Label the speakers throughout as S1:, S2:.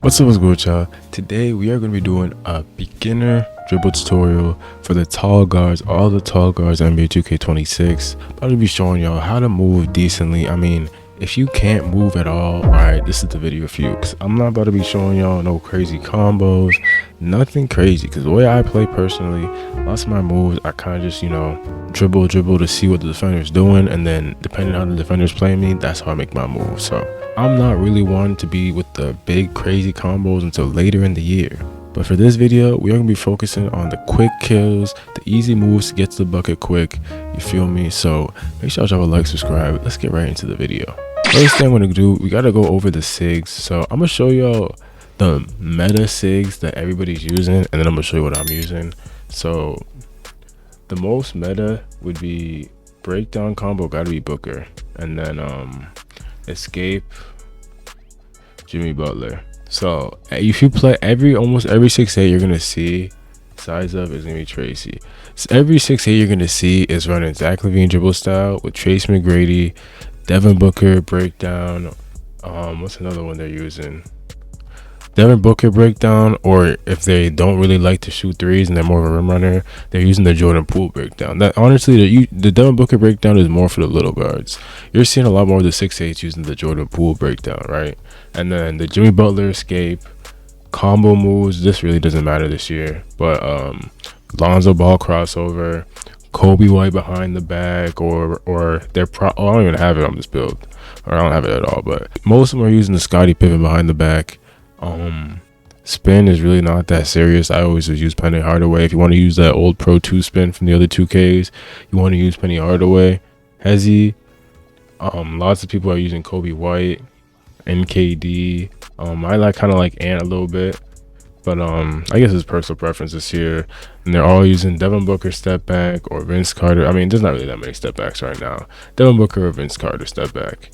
S1: What's up, what's good, y'all? Today we are going to be doing a beginner dribble tutorial for the tall guards, all the tall guards NBA 2K26. I'm about to be showing y'all how to move decently. I mean, if you can't move at all right, this is the video for you, because I'm not about to be showing y'all no crazy combos, nothing crazy, because the way I play personally, lots of my moves I kind of just, you know, dribble to see what the defender's doing, and then depending on how the defender's playing me, that's how I make my move. So I'm not really one to be with the big crazy combos until later in the year. But for this video, we are going to be focusing on the quick kills, the easy moves to get to the bucket quick, you feel me? So make sure y'all drop a like, subscribe. Let's get right into the video. First thing I'm going to do, we got to go over the SIGS. So I'm going to show y'all the meta SIGS that everybody's using, and then I'm going to show you what I'm using. So the most meta would be breakdown combo, got to be Booker, and then escape Jimmy Butler. So if you play almost every 6'8", you're gonna see size up is gonna be Tracy. So every 6'8" you're gonna see is running Zach LaVine dribble style with Trace McGrady, Devin Booker breakdown. What's another one they're using? Devin Booker breakdown, or if they don't really like to shoot threes and they're more of a rim runner, they're using the Jordan Poole breakdown. That honestly, the Devin Booker breakdown is more for the little guards. You're seeing a lot more of the 6'8" using the Jordan Poole breakdown, right? And then the Jimmy Butler escape combo moves. This really doesn't matter this year, but Lonzo Ball crossover, Kobe White behind the back, or they're I don't even have it on this build, or I don't have it at all. But most of them are using the Scottie Pippen behind the back. Spin is really not that serious. I always just use Penny Hardaway. If you want to use that old Pro 2 spin from the other 2Ks, you want to use Penny Hardaway. Hezzy. Lots of people are using Kobe White, NKD. I kind of like Ant a little bit, but I guess it's personal preferences here. And they're all using Devin Booker step back or Vince Carter. I mean, there's not really that many step backs right now. Devin Booker or Vince Carter step back.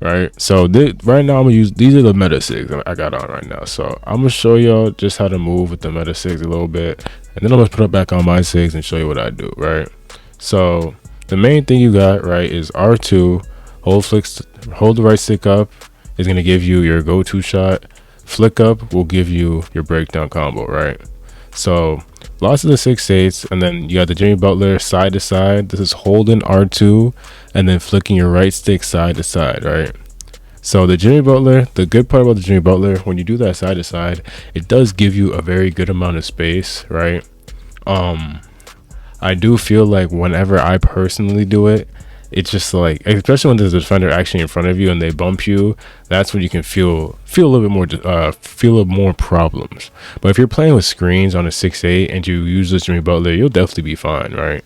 S1: Right, so right now I'm gonna use, these are the meta SIGS I got on right now. So I'm gonna show y'all just how to move with the meta SIGS a little bit, and then I'm gonna put it back on my SIGS and show you what I do. Right, so the main thing you got right is R2, hold the right stick up is gonna give you your go-to shot. Flick up will give you your breakdown combo. Right, so lots of the 6'8", and then you got the Jimmy Butler side to side. This is holding R2 and then flicking your right stick side to side, right? So the Jimmy Butler, the good part about the Jimmy Butler, when you do that side to side, it does give you a very good amount of space, right? I do feel like whenever I personally do it, it's just like, especially when there's a defender actually in front of you and they bump you, that's when you can feel a little bit more, feel more problems. But if you're playing with screens on a 6'8" and you use this Jimmy Butler, you'll definitely be fine, right?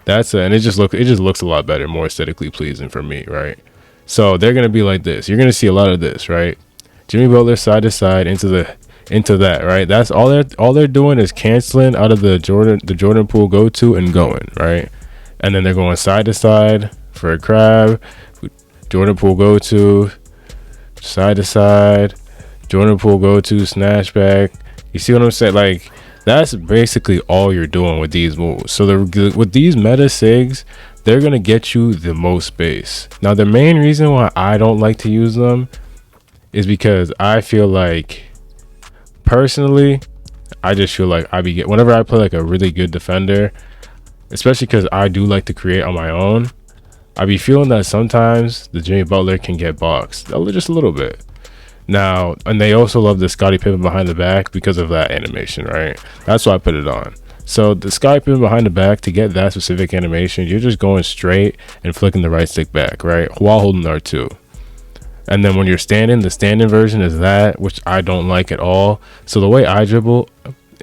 S1: And it just looks a lot better, more aesthetically pleasing for me, right? So they're gonna be like this. You're gonna see a lot of this, right? Jimmy Butler side to side into that, right? That's all they're doing is canceling out of the Jordan Poole go to and going, right? And then they're going side to side for a crab, Jordan Poole go to, side to side, Jordan Poole go to, snatch back. You see what I'm saying? Like, that's basically all you're doing with these moves. So with these meta SIGs, they're gonna get you the most space. Now the main reason why I don't like to use them is because I feel like, personally, I just feel like whenever I play like a really good defender, especially because I do like to create on my own, I be feeling that sometimes the Jimmy Butler can get boxed just a little bit. Now, and they also love the Scottie Pippen behind the back because of that animation, right? That's why I put it on. So the Scottie Pippen behind the back, to get that specific animation, you're just going straight and flicking the right stick back, right? While holding R2. And then when you're standing, the standing version is that, which I don't like at all. So the way I dribble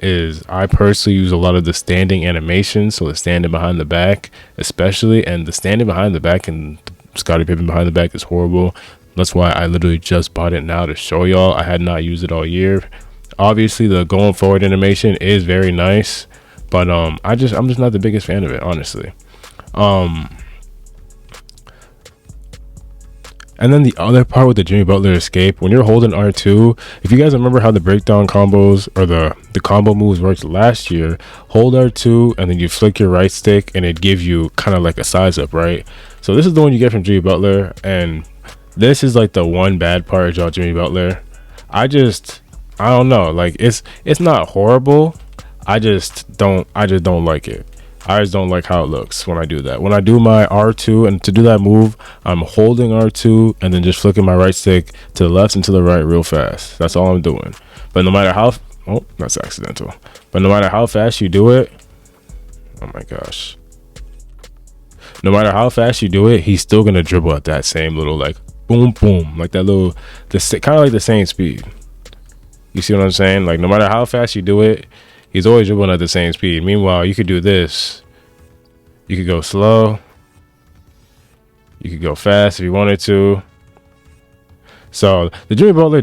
S1: is I personally use a lot of the standing animations, so the standing behind the back especially, and the standing behind the back and Scottie Pippen behind the back is horrible. That's why I literally just bought it now to show y'all. I had not used it all year. Obviously the going forward animation is very nice, but I'm just not the biggest fan of it, honestly. And then the other part with the Jimmy Butler escape, when you're holding R2, if you guys remember how the breakdown combos or the combo moves worked last year, hold R2 and then you flick your right stick and it gives you kind of like a size up, right? So this is the one you get from Jimmy Butler, and this is like the one bad part about Jimmy Butler. I I don't know. Like it's not horrible. I just don't like it. I just don't like how it looks when I do that. When I do my R2 and to do that move, I'm holding R2 and then just flicking my right stick to the left and to the right real fast. That's all I'm doing. But no matter how, oh, that's accidental. But no matter how fast you do it, oh my gosh. No matter how fast you do it, he's still gonna dribble at that same little like boom boom, like that little, kind of like the same speed. You see what I'm saying? Like no matter how fast you do it, he's always dribbling at the same speed. Meanwhile, you could do this. You could go slow. You could go fast if you wanted to. So the Jimmy Butler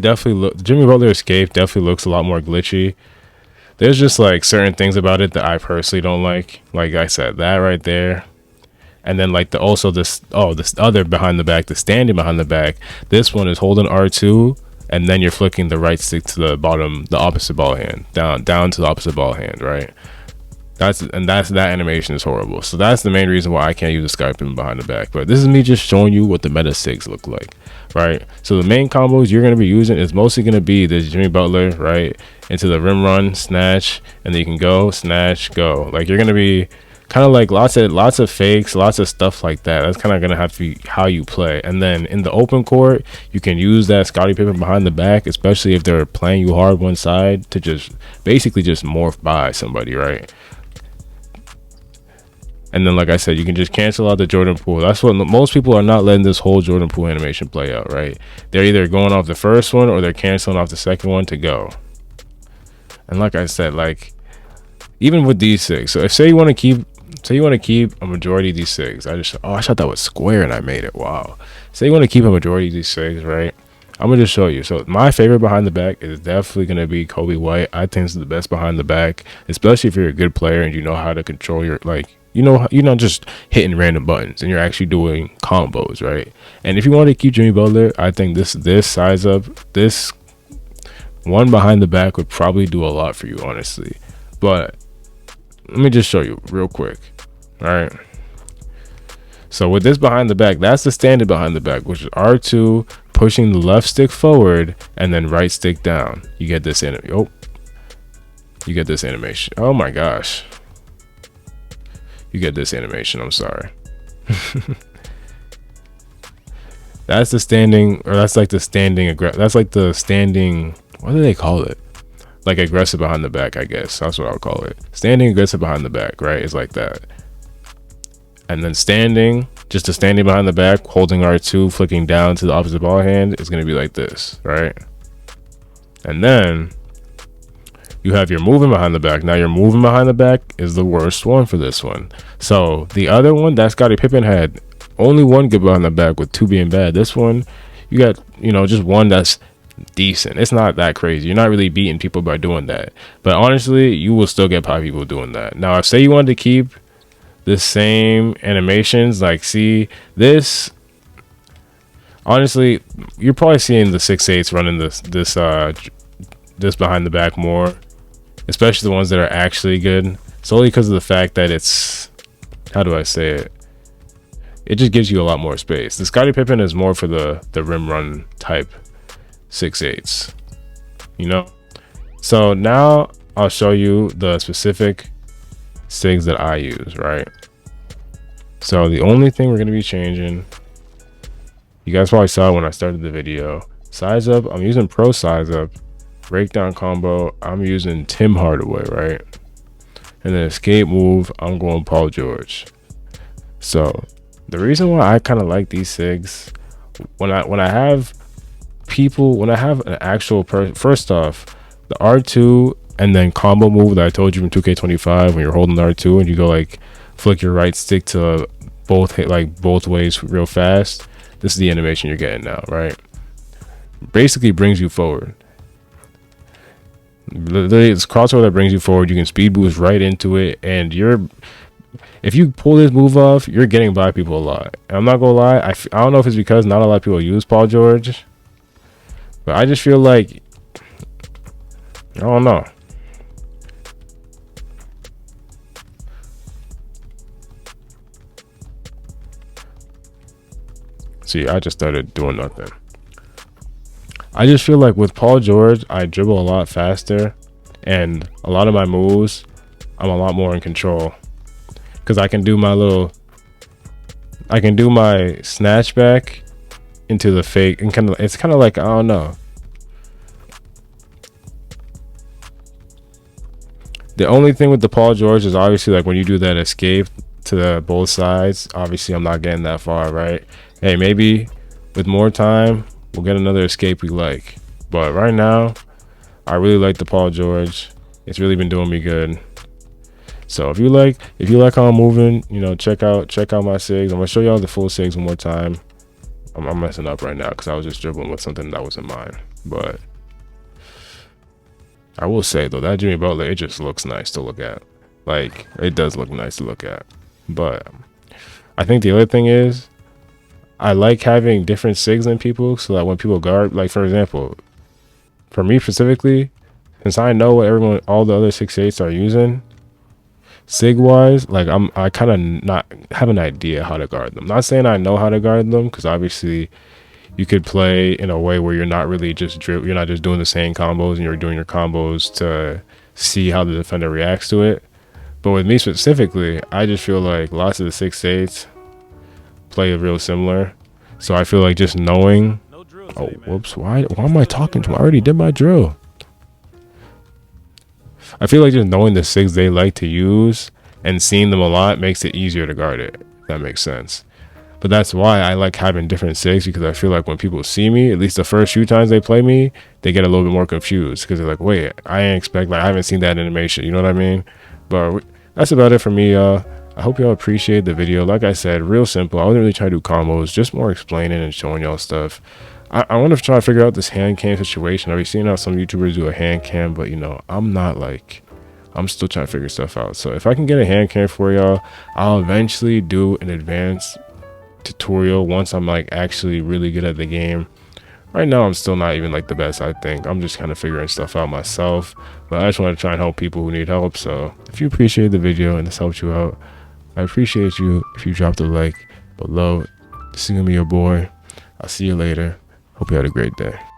S1: escape definitely looks a lot more glitchy. There's just like certain things about it that I personally don't like. Like I said, that right there. And then like this other behind the back, the standing behind the back. This one is holding R2, and then you're flicking the right stick to the bottom, the opposite ball hand, down to the opposite ball hand, right? That animation is horrible. So that's the main reason why I can't use the sky pin behind the back. But this is me just showing you what the meta SIGS look like, right? So the main combos you're gonna be using is mostly gonna be this Jimmy Butler, right, into the rim run, snatch, and then you can go, snatch, go. Like you're gonna be kind of like lots of fakes, lots of stuff like that. That's kind of gonna have to be how you play. And then in the open court, you can use that Scottie Pippen behind the back, especially if they're playing you hard one side, to just basically just morph by somebody, right? And then, like I said, you can just cancel out the Jordan Poole. That's what most people are not letting this whole Jordan Poole animation play out, right? They're either going off the first one or they're canceling off the second one to go. And like I said, like even with these SIGS, so if say you want to keep a majority of these SIGS, I thought that was square and I made it. Wow. Say you want to keep a majority of these SIGS, right? I'm gonna just show you. So my favorite behind the back is definitely gonna be Kobe White. I think it's the best behind the back, especially if you're a good player and you know how to control your, like, you know, you're not just hitting random buttons and you're actually doing combos, right? And if you want to keep Jimmy Butler, I think this size up, this one behind the back would probably do a lot for you, honestly. But let me just show you real quick. All right. So with this behind the back, that's the standard behind the back, which is R2 pushing the left stick forward and then right stick down. You get this you get this animation. Oh my gosh. You get this animation. I'm sorry. That's the standing, or that's like the standing, that's like the standing, what do they call it? Like aggressive behind the back, I guess. That's what I'll call it. Standing aggressive behind the back, right? It's like that. And then standing, just the standing behind the back, holding R2, flicking down to the opposite ball hand is going to be like this, right? And then you have your moving behind the back. Now your moving behind the back is the worst one for this one. So the other one that Scottie Pippen had only one good behind the back with two being bad. This one, you got, you know, just one that's decent. It's not that crazy. You're not really beating people by doing that. But honestly, you will still get probably people doing that. Now, if say you wanted to keep the same animations, like see this, honestly, you're probably seeing the 6'8s running this behind the back more, especially the ones that are actually good, solely because of the fact that it's, how do I say it, it just gives you a lot more space. The Scottie Pippen is more for the rim run type 6'8s, you know. So now I'll show you the specific SIGs that I use, right? So the only thing we're going to be changing, you guys probably saw when I started the video, size up, I'm using pro size up. Breakdown combo, I'm using Tim Hardaway, right? And then escape move, I'm going Paul George. So the reason why I kind of like these SIGs, when I have an actual person, first off, the R2 and then combo move that I told you from 2K25, when you're holding the R2 and you go like flick your right stick to both ways real fast, this is the animation you're getting now, right? Basically brings you forward. Literally, it's crossover that brings you forward. You can speed boost right into it, and if you pull this move off, you're getting by people a lot. And I'm not gonna lie, I don't know if it's because not a lot of people use Paul George, but I just feel like, I don't know. See, I just started doing nothing. I just feel like with Paul George, I dribble a lot faster, and a lot of my moves, I'm a lot more in control, because I can do my snatch back into the fake, and it's kind of like, I don't know. The only thing with the Paul George is obviously like when you do that escape to the both sides, obviously I'm not getting that far, right? Hey, maybe with more time we'll get another escape we like, but right now I really like the Paul George. It's really been doing me good. So if you like how I'm moving, you know, check out my SIGS. I'm gonna show y'all the full SIGS one more time. I'm messing up right now because I was just dribbling with something that wasn't mine, but I will say though, that Jimmy Butler, it just looks nice to look at. Like, it does look nice to look at. But I think the other thing is, I like having different SIGs than people, so that when people guard, like for example, for me specifically, since I know what all the other 6'8s are using, SIG wise, like I kind of not have an idea how to guard them. Not saying I know how to guard them, because obviously you could play in a way where you're not really just you're not just doing the same combos, and you're doing your combos to see how the defender reacts to it. But with me specifically, I just feel like lots of the 6'8s play real similar. So I feel like just knowing, oh whoops, why am I talking to him? I already did my drill. I feel like just knowing the SIGs they like to use and seeing them a lot makes it easier to guard it, if that makes sense. But that's why I like having different SIGs, because I feel like when people see me, at least the first few times they play me, they get a little bit more confused, because they're like, wait, I haven't seen that animation, you know what I mean? But that's about it for me, y'all. I hope y'all appreciate the video. Like I said, real simple. I wasn't really trying to do combos, just more explaining and showing y'all stuff. I want to try to figure out this hand cam situation. I've been seeing how some YouTubers do a hand cam, but you know, I'm still trying to figure stuff out. So if I can get a hand cam for y'all, I'll eventually do an advanced tutorial once I'm like actually really good at the game. Right now I'm still not even like the best. I think I'm just kind of figuring stuff out myself, but I just want to try and help people who need help. So if you appreciate the video and this helps you out, I appreciate you if you dropped a like below. This is gonna be your boy. I'll see you later. Hope you had a great day.